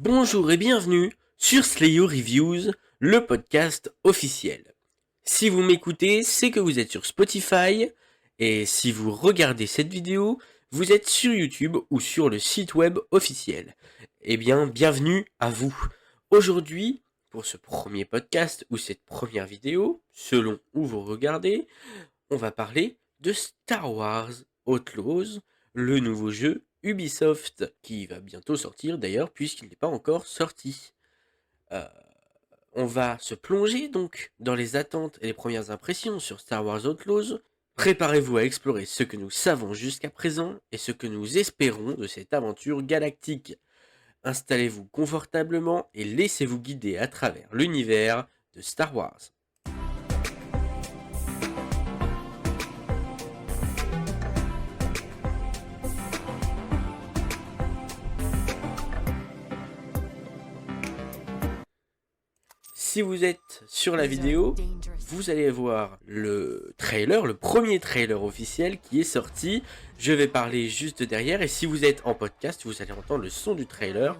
Bonjour et bienvenue sur Slayo Reviews, le podcast officiel. Si vous m'écoutez, c'est que vous êtes sur Spotify, et si vous regardez cette vidéo, vous êtes sur YouTube ou sur le site web officiel. Eh bien, bienvenue à vous. Aujourd'hui, pour ce premier podcast ou cette première vidéo, selon où vous regardez, on va parler de Star Wars Outlaws, le nouveau jeu Ubisoft, qui va bientôt sortir d'ailleurs, puisqu'il n'est pas encore sorti. Euh, on va se plonger donc dans les attentes et les premières impressions sur Star Wars Outlaws. Préparez-vous à explorer ce que nous savons jusqu'à présent et ce que nous espérons de cette aventure galactique. Installez-vous confortablement et laissez-vous guider à travers l'univers de Star Wars. Si vous êtes sur la vidéo, vous allez voir le trailer, le premier trailer officiel qui est sorti. Je vais parler juste derrière et si vous êtes en podcast, vous allez entendre le son du trailer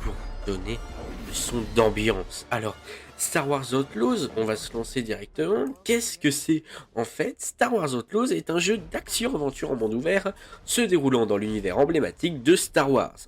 pour donner le son d'ambiance. Alors, Star Wars Outlaws, on va se lancer directement. Qu'est-ce que c'est? En fait, Star Wars Outlaws est un jeu d'action-aventure en monde ouvert se déroulant dans l'univers emblématique de Star Wars.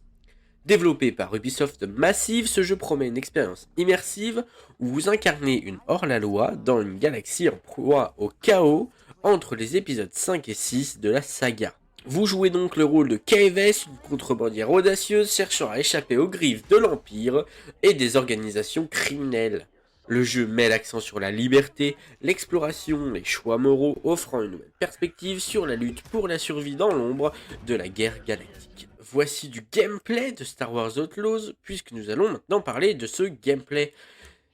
Développé par Ubisoft Massive, ce jeu promet une expérience immersive où vous incarnez une hors-la-loi dans une galaxie en proie au chaos entre les épisodes 5 et 6 de la saga. Vous jouez donc le rôle de KVS, une contrebandière audacieuse cherchant à échapper aux griffes de l'Empire et des organisations criminelles. Le jeu met l'accent sur la liberté, l'exploration, les choix moraux, offrant une nouvelle perspective sur la lutte pour la survie dans l'ombre de la guerre galactique. Voici du gameplay de Star Wars Outlaws, puisque nous allons maintenant parler de ce gameplay.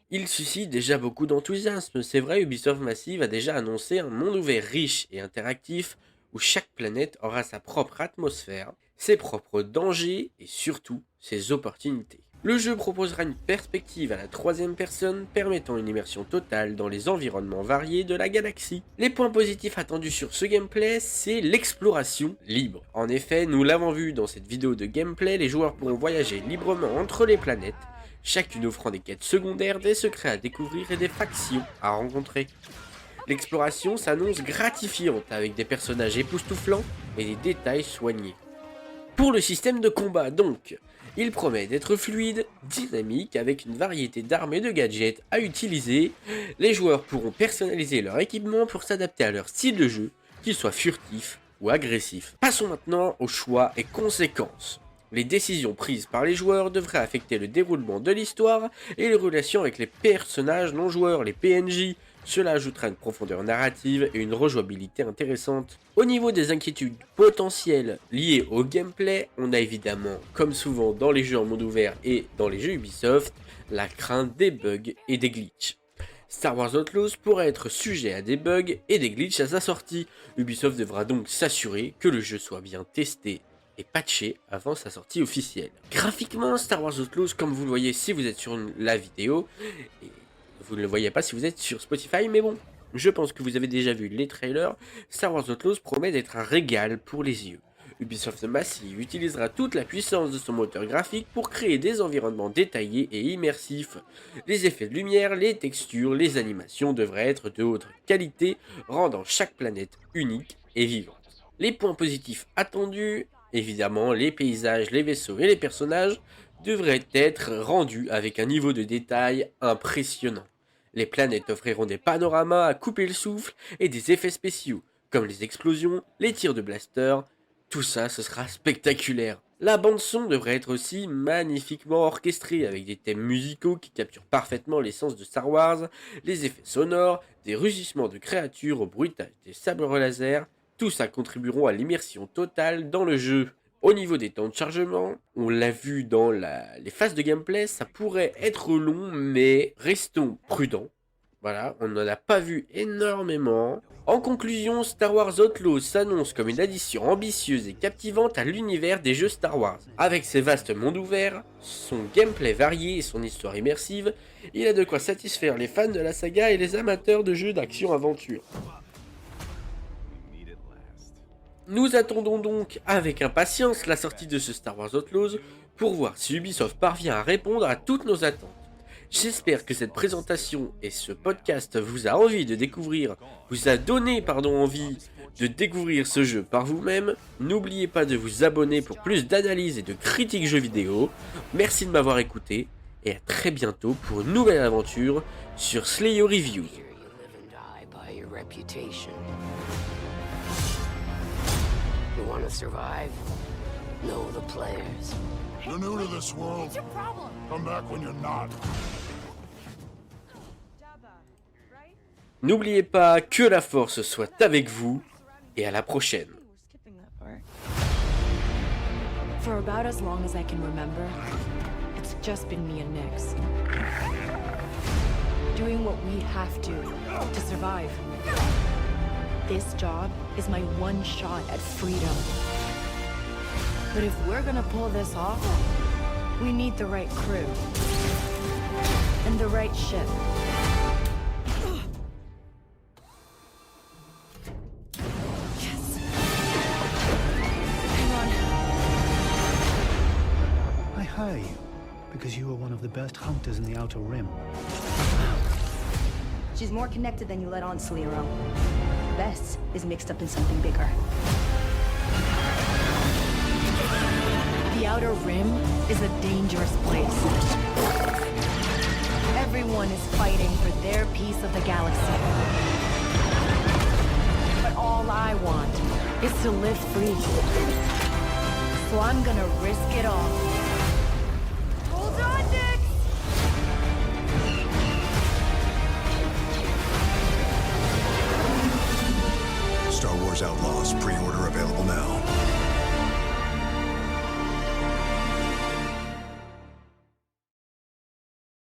Il suscite déjà beaucoup d'enthousiasme, c'est vrai, Ubisoft Massive a déjà annoncé un monde ouvert riche et interactif, où chaque planète aura sa propre atmosphère, ses propres dangers et surtout ses opportunités. Le jeu proposera une perspective à la troisième personne permettant une immersion totale dans les environnements variés de la galaxie. Les points positifs attendus sur ce gameplay, c'est l'exploration libre. En effet, nous l'avons vu dans cette vidéo de gameplay, les joueurs pourront voyager librement entre les planètes, chacune offrant des quêtes secondaires, des secrets à découvrir et des factions à rencontrer. L'exploration s'annonce gratifiante avec des personnages époustouflants et des détails soignés. Pour le système de combat donc, il promet d'être fluide, dynamique, avec une variété d'armes et de gadgets à utiliser. Les joueurs pourront personnaliser leur équipement pour s'adapter à leur style de jeu, qu'il soit furtif ou agressif. Passons maintenant aux choix et conséquences. Les décisions prises par les joueurs devraient affecter le déroulement de l'histoire et les relations avec les personnages non joueurs, les PNJ. Cela ajoutera une profondeur narrative et une rejouabilité intéressante. Au niveau des inquiétudes potentielles liées au gameplay, on a évidemment, comme souvent dans les jeux en monde ouvert et dans les jeux Ubisoft, la crainte des bugs et des glitches. Star Wars Outlaws pourrait être sujet à des bugs et des glitches à sa sortie. Ubisoft devra donc s'assurer que le jeu soit bien testé et patché avant sa sortie officielle. Graphiquement, Star Wars Outlaws, comme vous le voyez si vous êtes sur la vidéo, et vous ne le voyez pas si vous êtes sur Spotify, mais bon, je pense que vous avez déjà vu les trailers. Star Wars Outlaws promet d'être un régal pour les yeux. Ubisoft Massive utilisera toute la puissance de son moteur graphique pour créer des environnements détaillés et immersifs. Les effets de lumière, les textures, les animations devraient être de haute qualité, rendant chaque planète unique et vivante. Les points positifs attendus, évidemment, les paysages, les vaisseaux et les personnages devraient être rendus avec un niveau de détail impressionnant. Les planètes offriront des panoramas à couper le souffle et des effets spéciaux, comme les explosions, les tirs de blaster. Tout ça, ce sera spectaculaire. La bande-son devrait être aussi magnifiquement orchestrée, avec des thèmes musicaux qui capturent parfaitement l'essence de Star Wars, les effets sonores, des rugissements de créatures au bruitage des sabres laser. Tout ça contribueront à l'immersion totale dans le jeu. Au niveau des temps de chargement, on l'a vu dans les phases de gameplay, ça pourrait être long, mais restons prudents. Voilà, on n'en a pas vu énormément. En conclusion, Star Wars Outlaws s'annonce comme une addition ambitieuse et captivante à l'univers des jeux Star Wars. Avec ses vastes mondes ouverts, son gameplay varié et son histoire immersive, il a de quoi satisfaire les fans de la saga et les amateurs de jeux d'action-aventure. Nous attendons donc avec impatience la sortie de ce Star Wars Outlaws pour voir si Ubisoft parvient à répondre à toutes nos attentes. J'espère que cette présentation et ce podcast vous a donné envie de découvrir ce jeu par vous-même. N'oubliez pas de vous abonner pour plus d'analyses et de critiques jeux vidéo. Merci de m'avoir écouté et à très bientôt pour une nouvelle aventure sur Slayer Reviews. You want to survive? Know the players. You're new to this world. What's your problem? Come back when you're not. N'oubliez pas que la force soit avec vous et à la prochaine. For about as long as I can remember, it's just been me and Nyx. Doing what we have to survive. This job is my one shot at freedom. But if we're gonna pull this off, we need the right crew. And the right ship. Yes. Hang on. I hire you because you are one of the best hunters in the Outer Rim. She's more connected than you let on, Celero. Vess is mixed up in something bigger. The Outer Rim is a dangerous place. Everyone is fighting for their piece of the galaxy. But all I want is to live free. So I'm gonna risk it all.